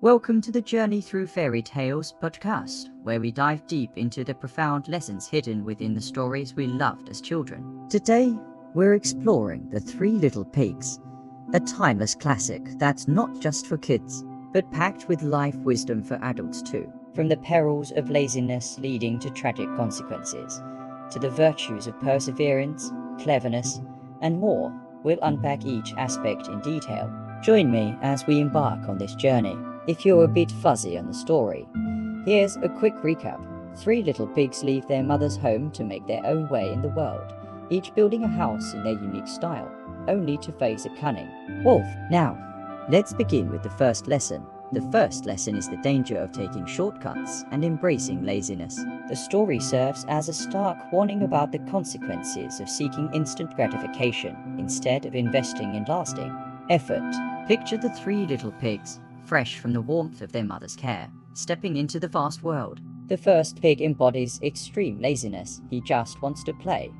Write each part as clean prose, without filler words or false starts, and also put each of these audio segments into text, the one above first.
Welcome to the Journey Through Fairy Tales podcast, where we dive deep into the profound lessons hidden within the stories we loved as children. Today, we're exploring The Three Little Pigs, a timeless classic that's not just for kids, but packed with life wisdom for adults too. From the perils of laziness leading to tragic consequences, to the virtues of perseverance, cleverness, and more, we'll unpack each aspect in detail. Join me as we embark on this journey. If you're a bit fuzzy on the story, here's a quick recap. Three little pigs leave their mother's home to make their own way in the world, each building a house in their unique style, only to face a cunning wolf. Now, let's begin with the first lesson. The first lesson is the danger of taking shortcuts and embracing laziness. The story serves as a stark warning about the consequences of seeking instant gratification instead of investing in lasting effort. Picture the three little pigs, fresh from the warmth of their mother's care, stepping into the vast world. The first pig embodies extreme laziness. He just wants to play,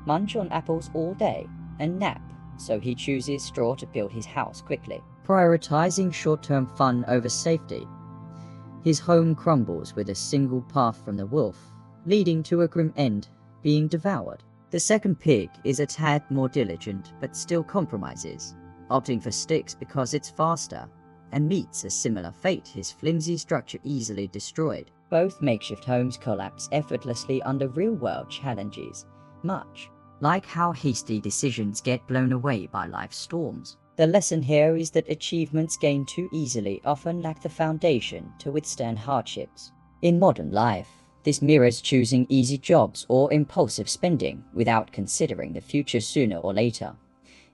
munch on apples all day, and nap, so he chooses straw to build his house quickly, prioritizing short-term fun over safety. His home crumbles with a single path from the wolf, leading to a grim end, being devoured. The second pig is a tad more diligent, but still compromises, opting for sticks because it's faster, and meets a similar fate, his flimsy structure easily destroyed. Both makeshift homes collapse effortlessly under real-world challenges, much like how hasty decisions get blown away by life's storms. The lesson here is that achievements gained too easily often lack the foundation to withstand hardships. In modern life, this mirrors choosing easy jobs or impulsive spending without considering the future sooner or later.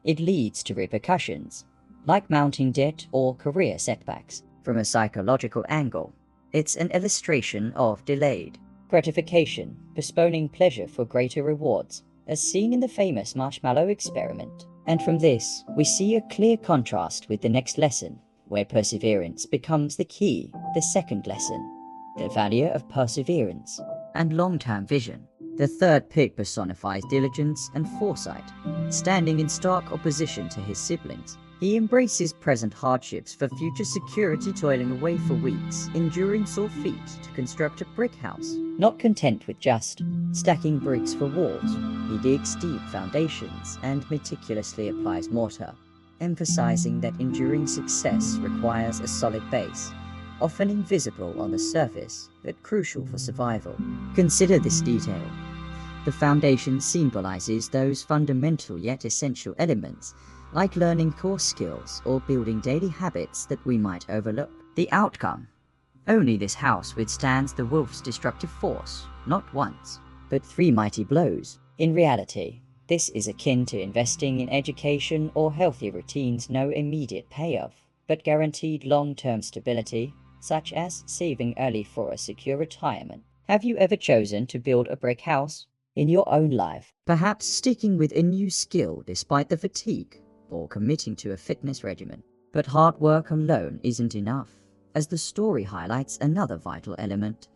It leads to repercussions, like mounting debt or career setbacks. From a psychological angle, it's an illustration of delayed gratification, postponing pleasure for greater rewards, as seen in the famous marshmallow experiment. And from this, we see a clear contrast with the next lesson, where perseverance becomes the key. The second lesson, the value of perseverance and long-term vision. The third pig personifies diligence and foresight, standing in stark opposition to his siblings. He embraces present hardships for future security, toiling away for weeks, enduring sore feet to construct a brick house. Not content with just stacking bricks for walls, he digs deep foundations and meticulously applies mortar, emphasizing that enduring success requires a solid base, often invisible on the surface, but crucial for survival. Consider this detail. The foundation symbolizes those fundamental yet essential elements, like learning core skills or building daily habits that we might overlook. The outcome? Only this house withstands the wolf's destructive force, not once, but three mighty blows. In reality, this is akin to investing in education or healthy routines. No immediate payoff, but guaranteed long-term stability, such as saving early for a secure retirement. Have you ever chosen to build a brick house in your own life? Perhaps sticking with a new skill despite the fatigue, or committing to a fitness regimen. But hard work alone isn't enough, as the story highlights another vital element,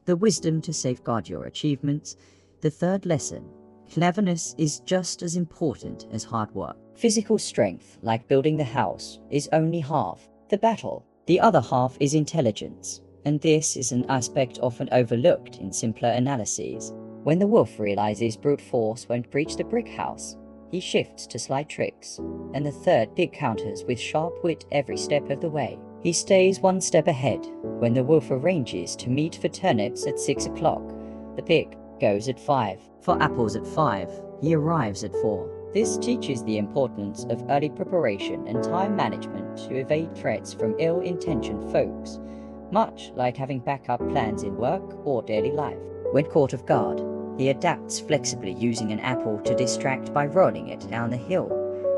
the wisdom to safeguard your achievements. The third lesson, cleverness is just as important as hard work. Physical strength, like building the house, is only half the battle. The other half is intelligence, and this is an aspect often overlooked in simpler analyses. When the wolf realizes brute force won't breach the brick house, he shifts to sly tricks, and the third pig counters with sharp wit every step of the way. He stays one step ahead. When the wolf arranges to meet for turnips at 6 o'clock, the pig goes at 5. For apples at 5, he arrives at 4. This teaches the importance of early preparation and time management to evade threats from ill-intentioned folks, much like having backup plans in work or daily life. When caught off guard, he adapts flexibly, using an apple to distract by rolling it down the hill,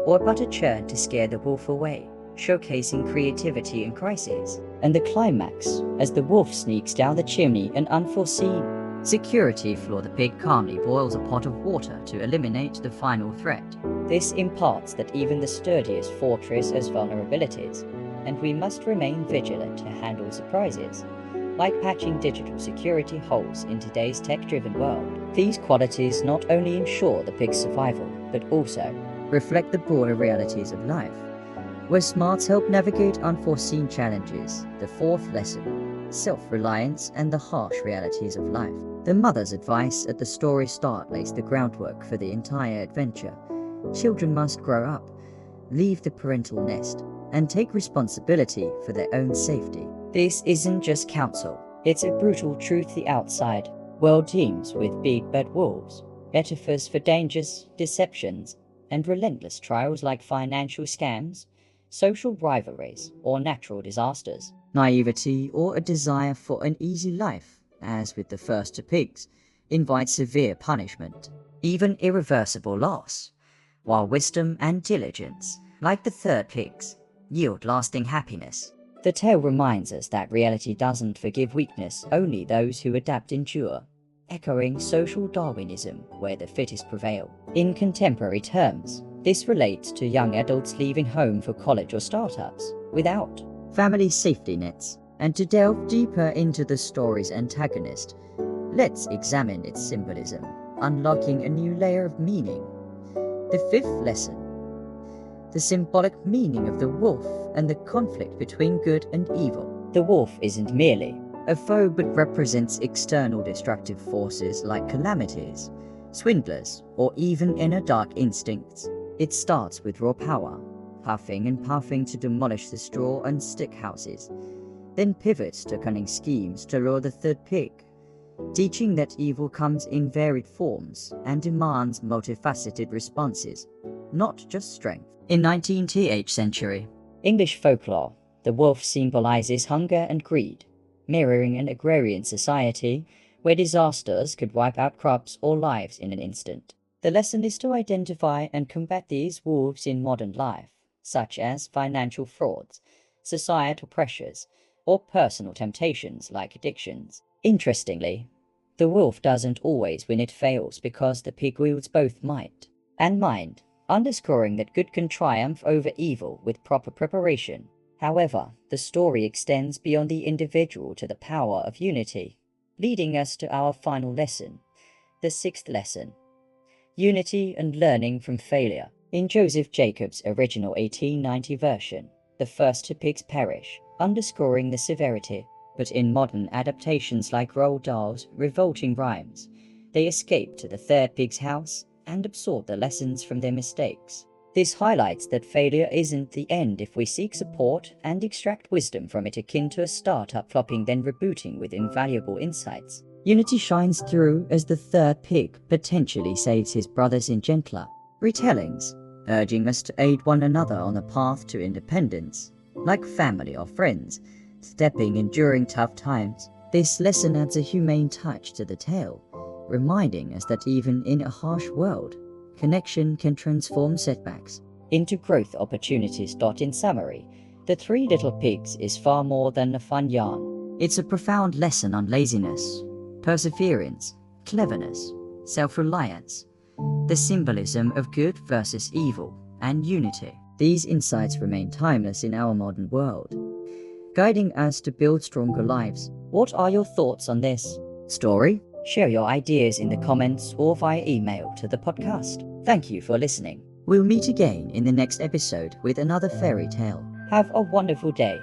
or a butter churn to scare the wolf away, showcasing creativity in crisis. And the climax, as the wolf sneaks down the chimney, an unforeseen security flaw. The pig calmly boils a pot of water to eliminate the final threat. This imparts that even the sturdiest fortress has vulnerabilities, and we must remain vigilant to handle surprises, like patching digital security holes in today's tech-driven world. These qualities not only ensure the pig's survival, but also reflect the broader realities of life. where smarts help navigate unforeseen challenges. The fourth lesson, self-reliance and the harsh realities of life. The mother's advice at the story start lays the groundwork for the entire adventure. Children must grow up, leave the parental nest, and take responsibility for their own safety. This isn't just counsel, it's a brutal truth. The outside world teems with big bad wolves, metaphors for dangers, deceptions, and relentless trials like financial scams, social rivalries, or natural disasters. Naivety or a desire for an easy life, as with the first two pigs, invites severe punishment, even irreversible loss, while wisdom and diligence, like the third pigs, yield lasting happiness. The tale reminds us that reality doesn't forgive weakness, only those who adapt endure, echoing social Darwinism where the fittest prevail. In contemporary terms, this relates to young adults leaving home for college or startups without family safety nets. And to delve deeper into the story's antagonist, let's examine its symbolism, unlocking a new layer of meaning. The fifth lesson, the symbolic meaning of the wolf and the conflict between good and evil. The wolf isn't merely a foe but represents external destructive forces like calamities, swindlers, or even inner dark instincts. It starts with raw power, huffing and puffing to demolish the straw and stick houses, then pivots to cunning schemes to lure the third pig, teaching that evil comes in varied forms and demands multifaceted responses, not just strength. In 19th century English folklore, the wolf symbolizes hunger and greed, mirroring an agrarian society where disasters could wipe out crops or lives in an instant. The lesson is to identify and combat these wolves in modern life, such as financial frauds, societal pressures, or personal temptations like addictions. Interestingly, the wolf doesn't always win, it fails because the pig wields both might and mind, underscoring that good can triumph over evil with proper preparation. However, the story extends beyond the individual to the power of unity, leading us to our final lesson, the sixth lesson, unity and learning from failure. In Joseph Jacobs' original 1890 version, the first two pigs perish, underscoring the severity, but in modern adaptations like Roald Dahl's revolting rhymes, they escape to the third pig's house and absorb the lessons from their mistakes. This highlights that failure isn't the end if we seek support and extract wisdom from it, akin to a startup flopping then rebooting with invaluable insights. Unity shines through as the third pig potentially saves his brothers in gentler retellings, urging us to aid one another on the path to independence, like family or friends, stepping in during tough times. This lesson adds a humane touch to the tale, reminding us that even in a harsh world, connection can transform setbacks into growth opportunities. In summary, The Three Little Pigs is far more than a fun yarn. It's a profound lesson on laziness, perseverance, cleverness, self-reliance, the symbolism of good versus evil, and unity. These insights remain timeless in our modern world, guiding us to build stronger lives. What are your thoughts on this story? Share your ideas in the comments or via email to the podcast. Thank you for listening. We'll meet again in the next episode with another fairy tale. Have a wonderful day.